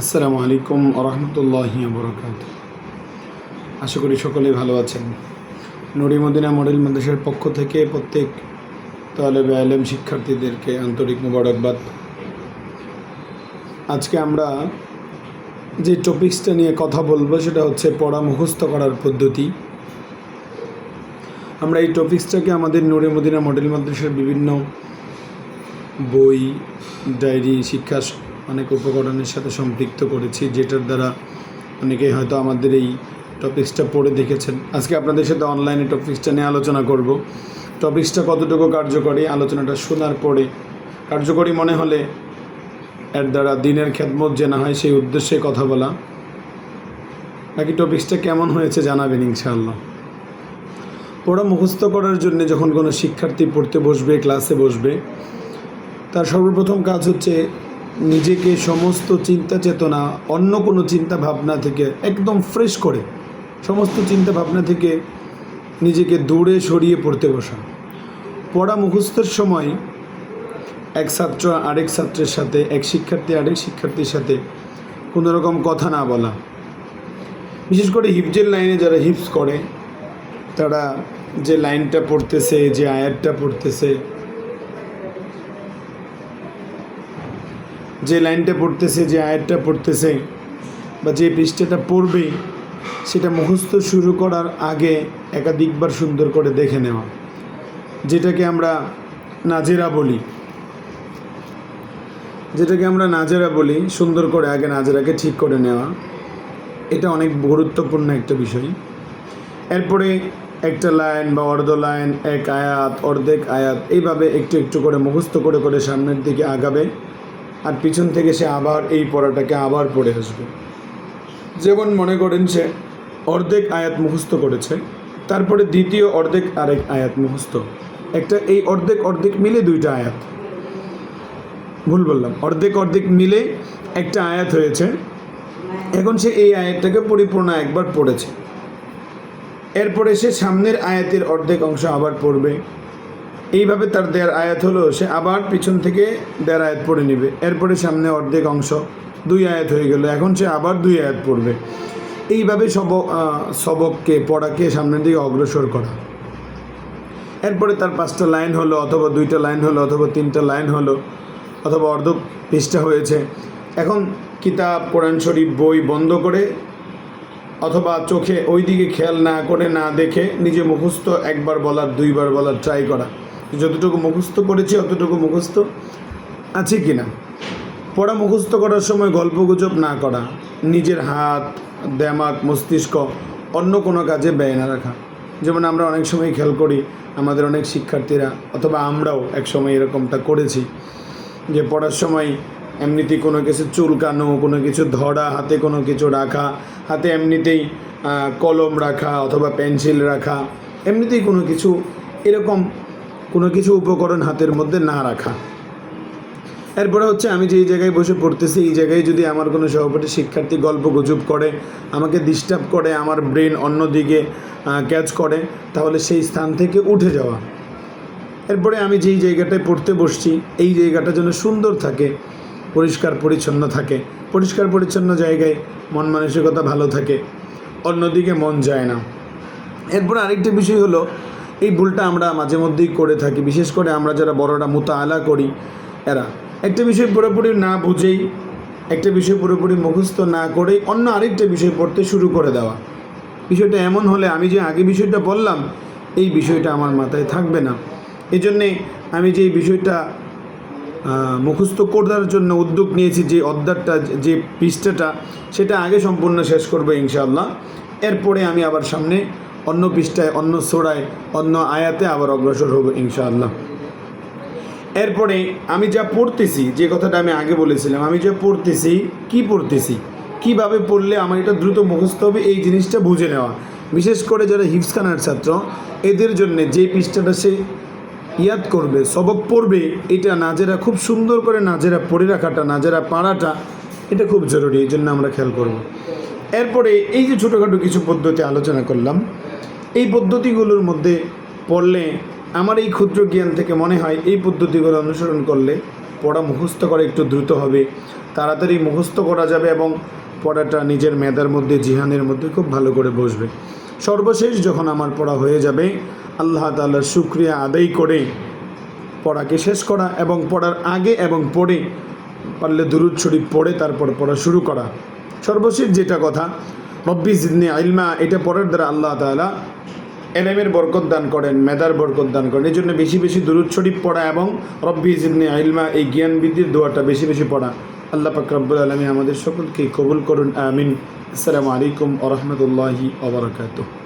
আসসালামু আলাইকুম রহমতুল্লাহি বরকাতুহু। আশা করি সকলেই ভালো আছেন। নুরি মদিনা মডেল মাদ্রাসার পক্ষ থেকে প্রত্যেক তালেবে ইলম শিক্ষার্থীদেরকে আন্তরিক মোবারকবাদ। আজকে আমরা যে টপিকসটা নিয়ে কথা বলবো সেটা হচ্ছে পড়া মুখস্থ করার পদ্ধতি। আমরা এই টপিকসটাকে আমাদের নুরি মদিনা মডেল মাদ্রাসার বিভিন্ন বই, ডায়েরি, শিক্ষা অনেক উপকরণের সাথে সম্পৃক্ত করেছি, যেটার দ্বারা অনেকেই হয়তো আমাদের এই টপিকসটা পড়ে দেখেছেন। আজকে আপনাদের সাথে অনলাইনে টপিকসটা নিয়ে আলোচনা করব। টপিকসটা কতটুকু কার্যকরী, আলোচনাটা শোনার পরে কার্যকরী মনে হলে এর দ্বারা দিনের খেদমত যে না হয় সেই উদ্দেশ্যে কথা বলা। বাকি টপিকসটা কেমন হয়েছে জানাবেন ইনশাআল্লাহ। পড়া মুখস্থ করার জন্য যখন কোনো শিক্ষার্থী পড়তে বসবে, ক্লাসে বসবে, তার সর্বপ্রথম কাজ হচ্ছে নিজেকে সমস্ত চিন্তা চেতনা, অন্য কোনো চিন্তা ভাবনা থেকে একদম ফ্রেশ করে, সমস্ত চিন্তা ভাবনা থেকে নিজেকে দূরে সরিয়ে পড়তে বসা। পড়া মুখস্থের সময় এক ছাত্র আরেক ছাত্রের সাথে, এক শিক্ষার্থী আরেক শিক্ষার্থীর সাথে কোনো রকম কথা না বলা। বিশেষ করে হিফজের লাইনে যারা হিফজ করে, তারা যে লাইনটা পড়তেছে, যে আয়াতটা পড়তেছে, যে আয়াতটা পড়তেছে বা যে পৃষ্ঠাটা পড়বে, সেটা মুখস্থ শুরু করার আগে একাধিকবার সুন্দর করে দেখে নেওয়া, যেটাকে আমরা নাজেরা বলি। সুন্দর করে আগে নাজেরাকে ঠিক করে নেওয়া, এটা অনেক গুরুত্বপূর্ণ একটা বিষয়। এরপরে একটা লাইন বা অর্ধ লাইন, এক আয়াত, অর্ধেক আয়াত, এইভাবে একটু একটু করে মুখস্থ করে করে সামনের দিকে আগাবে, আর পিছন থেকে সে আবার এই পড়াটাকে আবার পড়ে আসবে। যেমন মনে করেন সে অর্ধেক আয়াত মুখস্থ করেছে, তারপরে দ্বিতীয় অর্ধেক আরেক আয়াত মুখস্থ, একটা এই অর্ধেক মিলে দুইটা আয়াত, ভুল বললাম, অর্ধেক মিলে একটা আয়াত হয়েছে। এখন সে এই আয়াতটাকে পরিপূর্ণ একবার পড়েছে, এরপরে সে সামনের আয়াতের অর্ধেক অংশ আবার পড়বে। এইভাবে তার 1.5 আয়াত হলো, সে আবার পিছন থেকে 1.5 আয়াত পড়ে নেবে, এরপরে সামনে অর্ধেক অংশ 2 আয়াত হয়ে গেল, এখন সে আবার 2 আয়াত পড়বে। এইভাবে সবককে, পড়াকে সামনের দিকে অগ্রসর করা। এরপরে তার 5টা লাইন হলো, অথবা 2টা লাইন হলো, অথবা 3টা লাইন হলো, অথবা অর্ধ পৃষ্ঠা হয়েছে। এখন কিতাব, কোরআন শরীফ, বই বন্ধ করে অথবা চোখে ওই দিকে খেয়াল না করে, না দেখে, নিজে মুখস্থ একবার বলার, 2বার বলার ট্রাই করা, যতটুকু মুখস্থ করেছি অতটুকু মুখস্থ আছে কি না। পড়া মুখস্থ করার সময় গল্পগুজব না করা, নিজের হাত, দেমাগ, মস্তিষ্ক অন্য কোনো কাজে ব্যয় না রাখা। যেমন আমরা অনেক সময় খেয়াল করি, আমাদের অনেক শিক্ষার্থীরা অথবা আমরাও এক সময় এরকমটা করেছি, যে পড়ার সময় এমনিতেই কোনো কিছু চুলকানো, কোনো কিছু ধরা, হাতে কোনো কিছু রাখা, হাতে এমনিতেই কলম রাখা অথবা পেন্সিল রাখা, এমনিতেই কোনো কিছু এরকম কোনো কিছু উপকরণ হাতের মধ্যে না রাখা। এরপরে হচ্ছে আমি যেই জায়গায় বসে পড়তেছি, এই জায়গায় যদি আমার কোনো সহপাঠী শিক্ষার্থী গল্প গুজব করে, আমাকে ডিস্টার্ব করে, আমার ব্রেন অন্যদিকে ক্যাচ করে, তাহলে সেই স্থান থেকে উঠে যাওয়া। এরপরে আমি যেই জায়গাটায় পড়তে বসছি, এই জায়গাটা যেন সুন্দর থাকে, পরিষ্কার পরিচ্ছন্ন থাকে। পরিষ্কার পরিচ্ছন্ন জায়গায় মন মানসিকতা ভালো থাকে, অন্যদিকে মন যায় না। এরপরে আরেকটি বিষয় হলো, এই ভুলটা আমরা মাঝে মধ্যেই করে থাকি, বিশেষ করে আমরা যারা বড়রা মুতাআলা করি, এরা একটা বিষয় পুরোপুরি না বুঝেই, একটা বিষয় পুরোপুরি মুখস্থ না করেই অন্য আরেকটা বিষয় পড়তে শুরু করে দেওয়া। বিষয়টা এমন হলে আমি যে আগে বিষয়টা বললাম, এই বিষয়টা আমার মাথায় থাকবে না। এই জন্যে আমি যে বিষয়টা মুখস্থ করার জন্য উদ্যোগ নিয়েছি, যে অধ্যায়টা, যে পৃষ্ঠাটা, সেটা আগে সম্পূর্ণ শেষ করবো ইনশাআল্লাহ। এরপরে আমি আবার সামনে অন্য পৃষ্ঠায়, অন্য সূরায়, অন্য আয়াতে আবার অগ্রসর হব ইনশাআল্লাহ। এরপরে আমি যা পড়তেছি, যে কথাটা আমি আগে বলেছিলাম, আমি যা পড়তেছি, কীভাবে পড়লে আমার এটা দ্রুত মুখস্থ হবে, এই জিনিসটা বুঝে নেওয়া। বিশেষ করে যারা হিফজখানার ছাত্র, এদের জন্য যে পৃষ্ঠাটা সে ইয়াদ করবে, সবক পড়বে, এটা নাজেরা খুব সুন্দর করে নাজেরা পড়ে রাখাটা, নাজেরা পাড়াটা, এটা খুব জরুরি। এই জন্য আমরা খেয়াল করব। এরপরে এই যে ছোটোখাটো কিছু পদ্ধতি আলোচনা করলাম, এই পদ্ধতিগুলোর মধ্যে পড়লে আমার এই ক্ষুদ্র জ্ঞান থেকে মনে হয় এই পদ্ধতিগুলো অনুসরণ করলে পড়া মুখস্থ করা একটু দ্রুত হবে, তাড়াতাড়ি মুখস্থ করা যাবে এবং পড়াটা নিজের মেধার মধ্যে, জিহানের মধ্যে খুব ভালো করে বসবে। সর্বশেষ যখন আমার পড়া হয়ে যাবে, আল্লাহ তাআলার শুকরিয়া আদায় করে পড়াকে শেষ করা এবং পড়ার আগে এবং পড়ে পারলে দুরূদ শরীফ পড়ে তারপর পড়া শুরু করা। সর্বশেষ যেটা কথা, রব্বি জিদনি ইলমা, এটা পড়ার দ্বারা আল্লাহ তাআলা এলেমের বরকত দান করেন, মেধার বরকত দান করেন। এই জন্য বেশি বেশি দুরূদ শরীফ পড়া এবং রব্বি জিদনি ইলমা, এই জ্ঞান বৃদ্ধির দোয়াটা বেশি বেশি পড়া। আল্লাহ পাক রব্বুল আলামিন আমাদের সকলকে কবুল করুন, আমিন। আসসালামু আলাইকুম ওয়া রাহমাতুল্লাহি ওয়া বারাকাতুহু।